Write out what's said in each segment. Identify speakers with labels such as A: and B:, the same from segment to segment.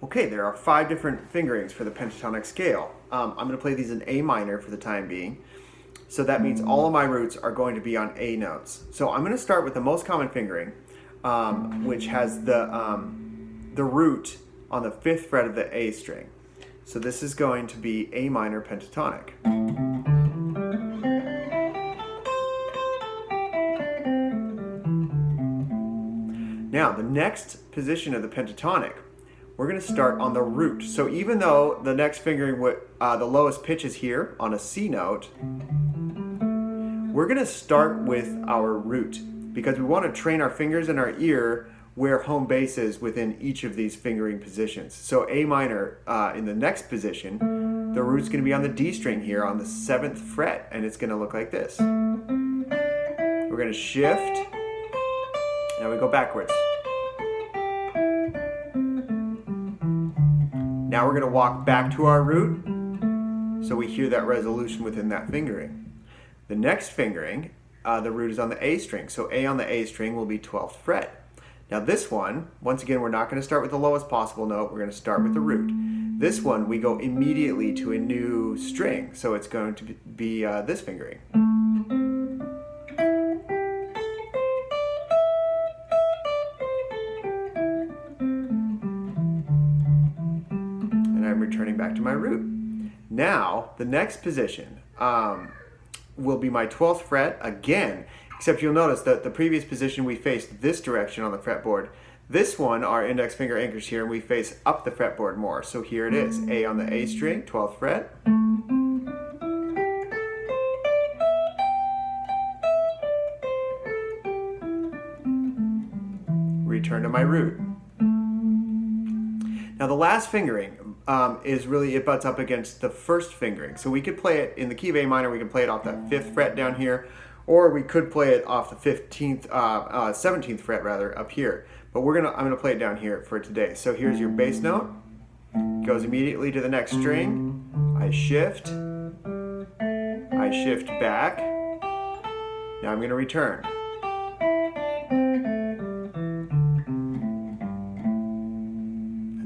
A: Okay, there are 5 different fingerings for the pentatonic scale. I'm going to play these in A minor for the time being. So that means all of my roots are going to be on A notes. So I'm going to start with the most common fingering, which has the root on the 5th fret of the A string. So this is going to be A minor pentatonic. Now, the next position of the pentatonic, we're going to start on the root. So even though the next fingering, the lowest pitch is here on a C note, we're going to start with our root because we want to train our fingers and our ear where home base is within each of these fingering positions. So A minor in the next position, the root's going to be on the D string here on the 7th fret, and it's going to look like this. We're going to shift. Now we go backwards. Now we're going to walk back to our root, so we hear that resolution within that fingering. The next fingering, the root is on the A string, so A on the A string will be 12th fret. Now this one, once again, we're not going to start with the lowest possible note, we're going to start with the root. This one, we go immediately to a new string, so it's going to be this fingering. I'm returning back to my root. Now, the next position will be my 12th fret again, except you'll notice that the previous position we faced this direction on the fretboard. This one, our index finger anchors here, and we face up the fretboard more. So here it is, A on the A string, 12th fret. Return to my root. Now the last fingering is really, it butts up against the first fingering. So we could play it in the key of A minor, we can play it off that 5th fret down here, or we could play it off the 17th fret rather, up here. But I'm gonna play it down here for today. So here's your bass note, goes immediately to the next string, I shift back, now I'm gonna return.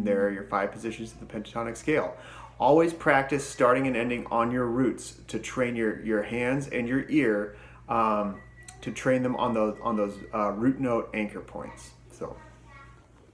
A: There are your 5 positions of the pentatonic scale. Always practice starting and ending on your roots to train your hands and your ear to train them on those root note anchor points. So